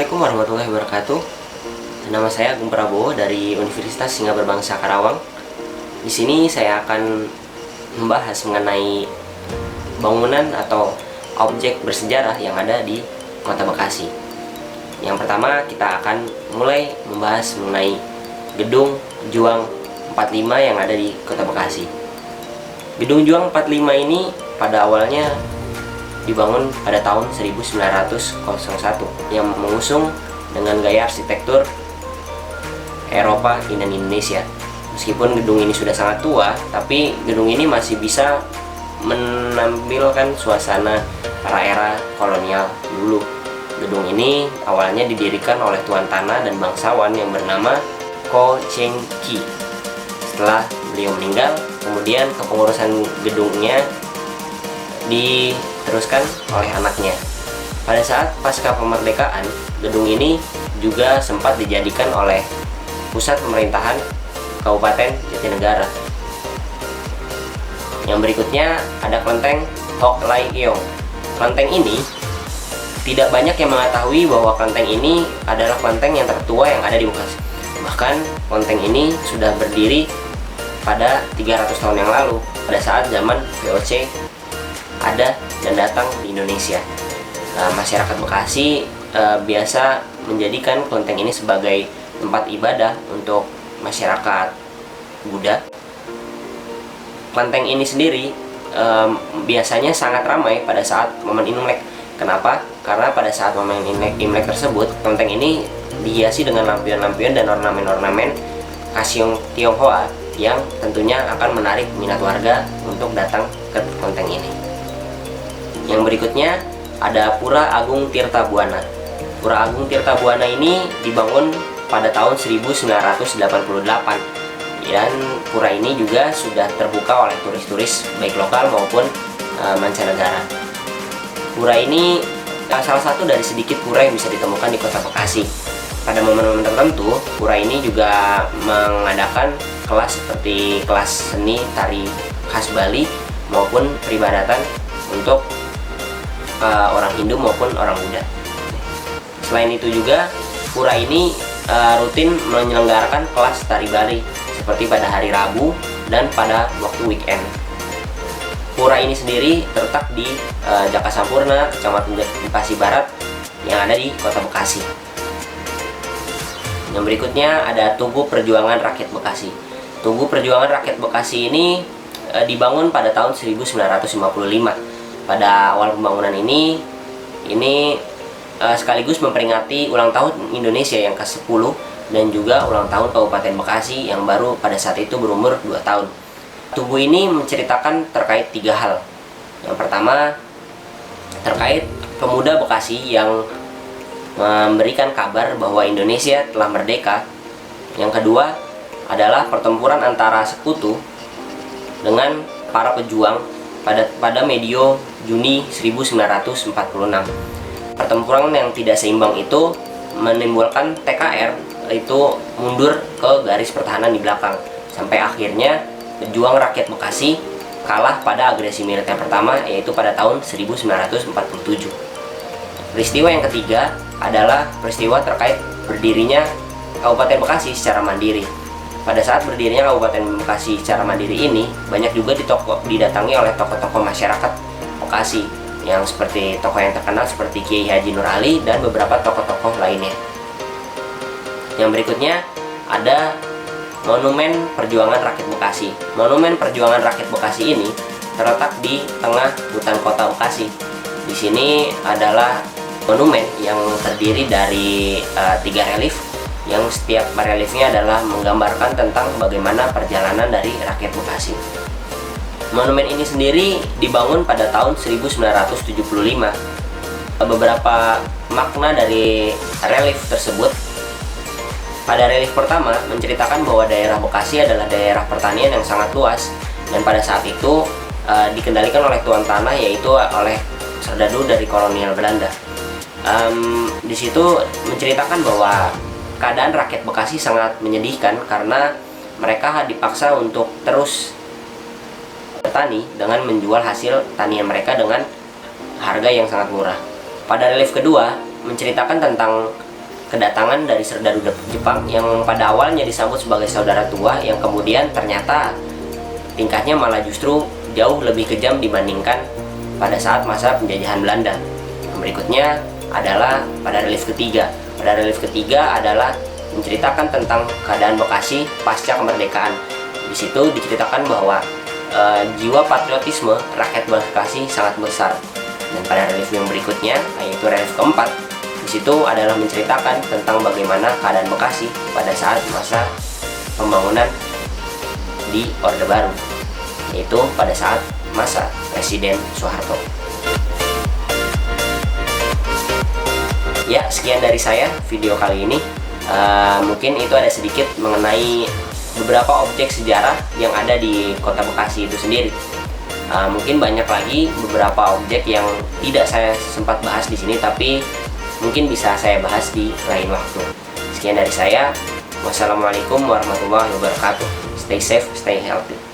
Assalamualaikum warahmatullahi wabarakatuh. Nama saya Agung Prabowo dari Universitas Singha Berbangsa Karawang. Di sini saya akan membahas mengenai bangunan atau objek bersejarah yang ada di Kota Bekasi. Yang pertama, kita akan mulai membahas mengenai Gedung Juang 45 yang ada di Kota Bekasi. Gedung Juang 45 ini pada awalnya dibangun pada tahun 1901 yang mengusung dengan gaya arsitektur Eropa dan Indonesia. Meskipun gedung ini sudah sangat tua, tapi gedung ini masih bisa menampilkan suasana era kolonial dulu. Gedung ini awalnya didirikan oleh tuan tanah dan bangsawan yang bernama Ko Cheng Ki. Setelah beliau meninggal, kemudian kepengurusan gedungnya diteruskan oleh anaknya. Pada saat pasca kemerdekaan, gedung ini juga sempat dijadikan oleh pusat pemerintahan Kabupaten Jatinegara. Yang berikutnya ada Kelenteng Hok Lai Keong. Kelenteng ini tidak banyak yang mengetahui bahwa kelenteng ini adalah kelenteng yang tertua yang ada di Bekasi. Bahkan kelenteng ini sudah berdiri pada 300 tahun yang lalu, pada saat zaman VOC ada dan datang di Indonesia. Masyarakat Bekasi biasa menjadikan kelenteng ini sebagai tempat ibadah untuk masyarakat Buddha. Kelenteng ini sendiri biasanya sangat ramai pada saat momen Imlek. Kenapa? Karena pada saat momen Imlek tersebut, kelenteng ini dihiasi dengan lampion-lampion dan ornamen-ornamen khas Tionghoa yang tentunya akan menarik minat warga untuk datang ke kelenteng ini. Yang berikutnya ada Pura Agung Tirta Buana. Pura Agung Tirta Buana ini dibangun pada tahun 1988 dan pura ini juga sudah terbuka oleh turis-turis baik lokal maupun mancanegara. Pura ini salah satu dari sedikit pura yang bisa ditemukan di Kota Bekasi. Pada momen-momen tertentu, pura ini juga mengadakan kelas seperti kelas seni tari khas Bali maupun peribadatan untuk orang Hindu maupun orang Buddha. Selain itu juga pura ini rutin menyelenggarakan kelas tari Bali seperti pada hari Rabu dan pada waktu weekend. Pura ini sendiri terletak di Jaka Sampurna, Kecamatan Bekasi Barat yang ada di Kota Bekasi. Yang berikutnya ada Tugu Perjuangan Rakyat Bekasi. Tugu Perjuangan Rakyat Bekasi ini dibangun pada tahun 1955. Pada awal pembangunan ini sekaligus memperingati ulang tahun Indonesia yang ke-10 dan juga ulang tahun Kabupaten Bekasi yang baru pada saat itu berumur 2 tahun. Tugu ini menceritakan terkait 3 hal. Yang pertama, terkait pemuda Bekasi yang memberikan kabar bahwa Indonesia telah merdeka. Yang kedua adalah pertempuran antara sekutu dengan para pejuang pada medio Juni 1946. Pertempuran yang tidak seimbang itu menimbulkan TKR itu mundur ke garis pertahanan di belakang sampai akhirnya pejuang rakyat Bekasi kalah pada agresi militer pertama, yaitu pada tahun 1947. Peristiwa yang ketiga adalah peristiwa terkait berdirinya Kabupaten Bekasi secara mandiri. Pada saat berdirinya Kabupaten Bekasi secara mandiri ini, banyak juga didatangi oleh tokoh-tokoh masyarakat Bekasi yang seperti tokoh yang terkenal seperti Kiai Haji Nur Ali dan beberapa tokoh-tokoh lainnya. Yang berikutnya ada Monumen Perjuangan Rakyat Bekasi. Monumen Perjuangan Rakyat Bekasi ini terletak di tengah hutan kota Bekasi. Di sini adalah monumen yang terdiri dari 3 relief yang setiap reliefnya adalah menggambarkan tentang bagaimana perjalanan dari rakyat Bekasi. Monumen ini sendiri dibangun pada tahun 1975. Beberapa makna dari relief tersebut. Pada relief pertama menceritakan bahwa daerah Bekasi adalah daerah pertanian yang sangat luas dan pada saat itu dikendalikan oleh tuan tanah, yaitu oleh serdadu dari kolonial Belanda. Di situ menceritakan bahwa keadaan rakyat Bekasi sangat menyedihkan karena mereka dipaksa untuk terus bertani dengan menjual hasil tanian mereka dengan harga yang sangat murah. Pada relief kedua menceritakan tentang kedatangan dari serdadu Jepang yang pada awalnya disambut sebagai saudara tua, yang kemudian ternyata tingkahnya malah justru jauh lebih kejam dibandingkan pada saat masa penjajahan Belanda. Yang berikutnya adalah pada relief ketiga. Pada relief ketiga adalah menceritakan tentang keadaan Bekasi pasca kemerdekaan. Di situ diceritakan bahwa jiwa patriotisme rakyat Bekasi sangat besar. Dan pada relief yang berikutnya, yaitu relief keempat, di situ adalah menceritakan tentang bagaimana keadaan Bekasi pada saat masa pembangunan di Orde Baru, yaitu pada saat masa Presiden Soeharto. Ya, sekian dari saya video kali ini. Mungkin itu ada sedikit mengenai beberapa objek sejarah yang ada di kota Bekasi itu sendiri. Mungkin banyak lagi beberapa objek yang tidak saya sempat bahas di sini, tapi mungkin bisa saya bahas di lain waktu. Sekian dari saya. Wassalamualaikum warahmatullahi wabarakatuh. Stay safe, stay healthy.